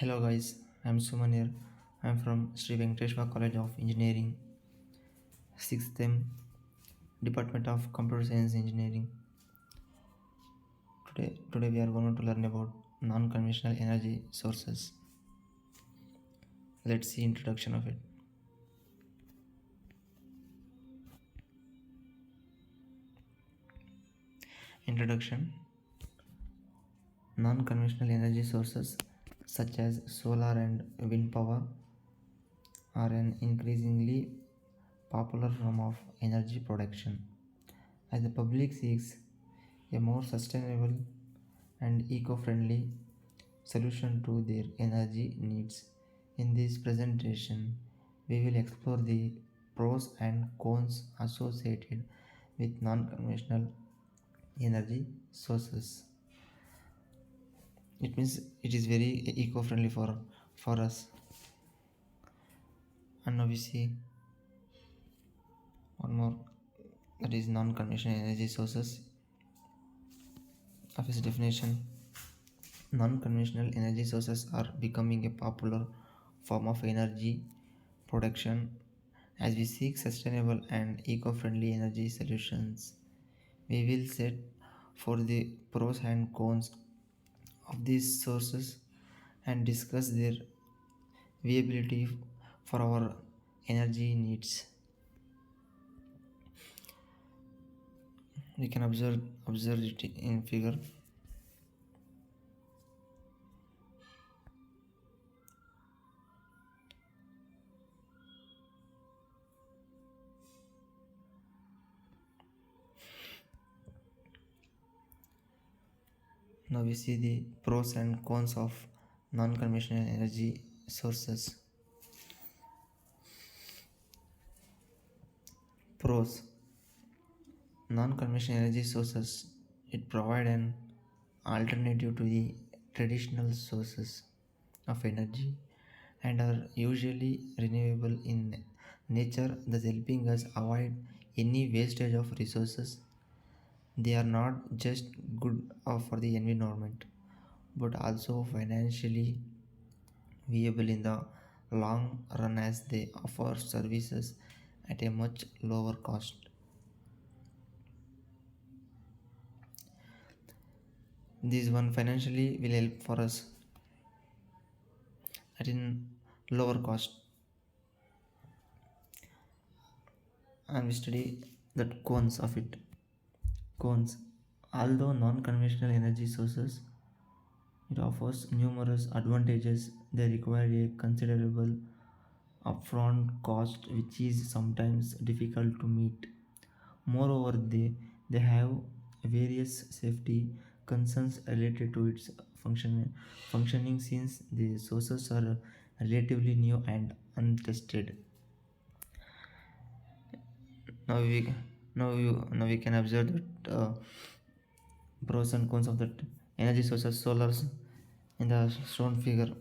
Hello guys, I'm Suman here. I'm from Sri Venkateshwar College of Engineering, 6th M, Department of Computer Science Engineering. Today we are going to learn about non-conventional energy sources. Let's see introduction of it. Introduction. Non-conventional energy sources such as solar and wind power are an increasingly popular form of energy production as the public seeks a more sustainable and eco-friendly solution to their energy needs. In this presentation, we will explore the pros and cons associated with non-conventional energy sources. It means it is very eco-friendly for us. And now we see one more, that is non-conventional energy sources. Of its definition, non-conventional energy sources are becoming a popular form of energy production as we seek sustainable and eco-friendly energy solutions. We will set for the pros and cons of these sources and discuss their viability for our energy needs. We can observe it in figure. Now we see the pros and cons of non-conventional energy sources. Pros: non-conventional energy sources, it provide an alternative to the traditional sources of energy and are usually renewable in nature, thus helping us avoid any wastage of resources. They are not just good for the environment but also financially viable in the long run as they offer services at a much lower cost. This one financially will help for us at in lower cost, and we study the cons of it. Cons: although non-conventional energy sources, it offers numerous advantages, they require a considerable upfront cost which is sometimes difficult to meet. Moreover, they have various safety concerns related to its functioning since the sources are relatively new and untested. Now we can observe that pros and cons of the energy sources solars in the shown figure.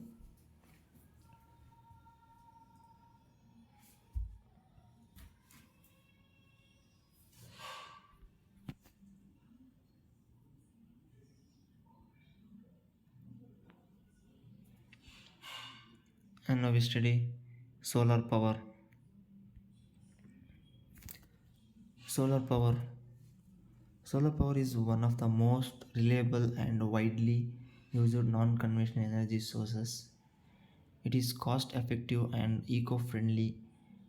And now we study solar power. Solar power. Solar power is one of the most reliable and widely used non-conventional energy sources. It is cost effective and eco-friendly,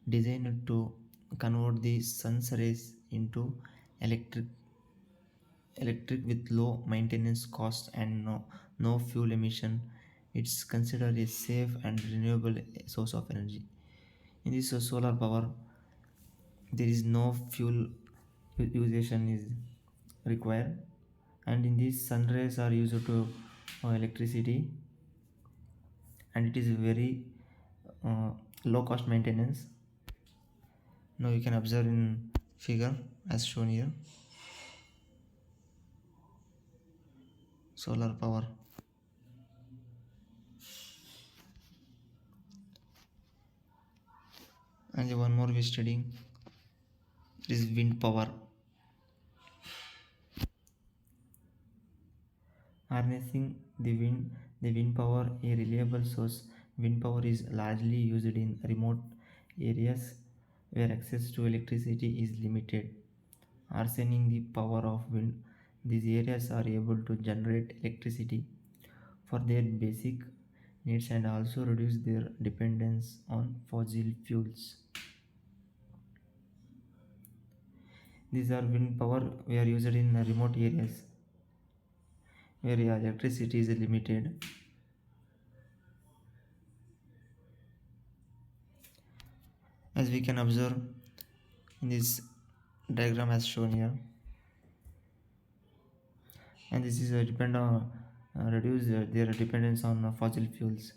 designed to convert the sun's rays into electric electric with low maintenance costs and no fuel emission. It's considered a safe and renewable source of energy. In this solar power, there is no fuel usation is required, and in this sun rays are used to electricity, and it is very uh, low cost maintenance. Now you can observe in figure as shown here, solar power. And the one more we studying is wind power. Harnessing the wind power, a reliable source. Wind power is largely used in remote areas where access to electricity is limited. Harnessing the power of wind, these areas are able to generate electricity for their basic needs and also reduce their dependence on fossil fuels. These are wind power we are used in remote areas where electricity is limited. As we can observe in this diagram as shown here, and this is depend on reduce their dependence on fossil fuels.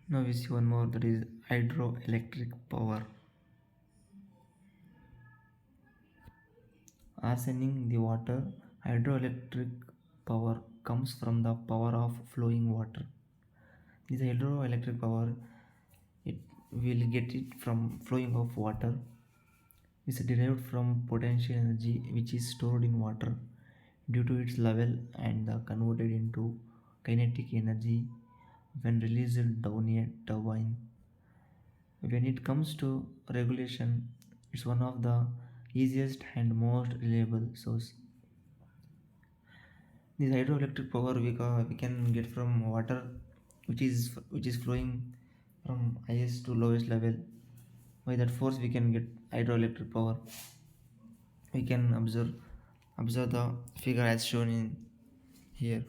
Now we see one more, that is hydroelectric power. Arsening the water, hydroelectric power comes from the power of flowing water. This hydroelectric power, it will get it from flowing of water. Is derived from potential energy which is stored in water due to its level and converted into kinetic energy when released down a turbine. When it comes to regulation, it's one of the easiest and most reliable source. This hydroelectric power we can get from water which is flowing from highest to lowest level. By that force we can get hydroelectric power. We can observe the figure as shown in here.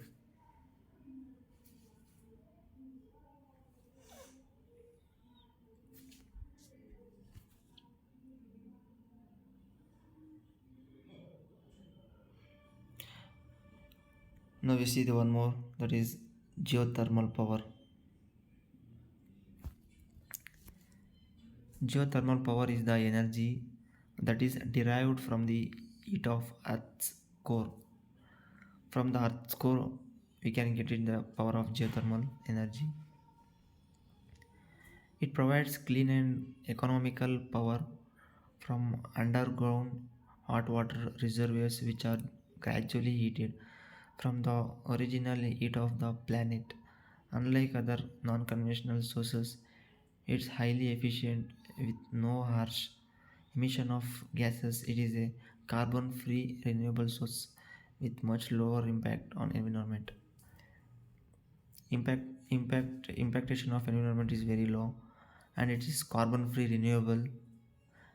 Now we see the one more, that is geothermal power. Geothermal power is the energy that is derived from the heat of Earth's core. From the Earth's core, we can get in the power of geothermal energy. It provides clean and economical power from underground hot water reservoirs which are gradually heated from the original heat of the planet. Unlike other non conventional sources, it's highly efficient with no harsh emission of gases. It is a carbon free renewable source with much lower impact on environment. Impactation of environment is very low, and it is carbon free renewable,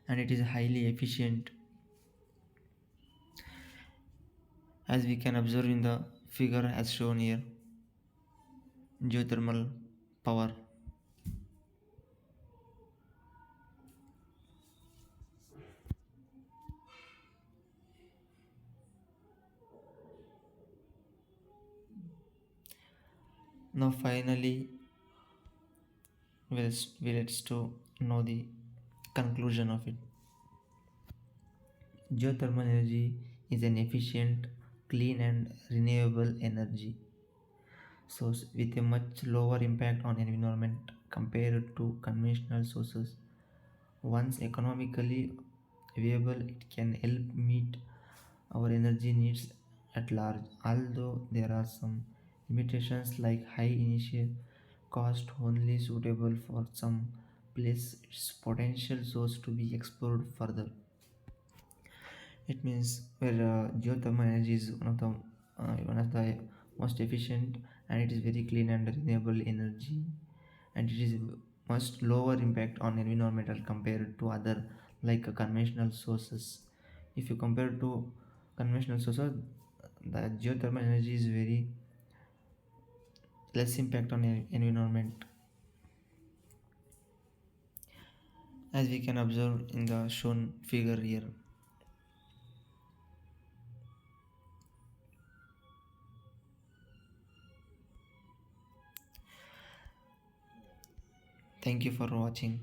and it is highly efficient, as we can observe in the figure as shown here. Geothermal power. Now finally let's to know the conclusion of it. Geothermal energy is an efficient, clean and renewable energy source with a much lower impact on environment compared to conventional sources. Once economically viable, it can help meet our energy needs at large. Although there are some limitations like high initial cost only suitable for some place, its potential source to be explored further. It means where geothermal energy is one of the most efficient, and it is very clean and renewable energy, and it is much lower impact on environmental compared to other like conventional sources. If you compare to conventional sources, the geothermal energy is very less impact on environment, as we can observe in the shown figure here. Thank you for watching.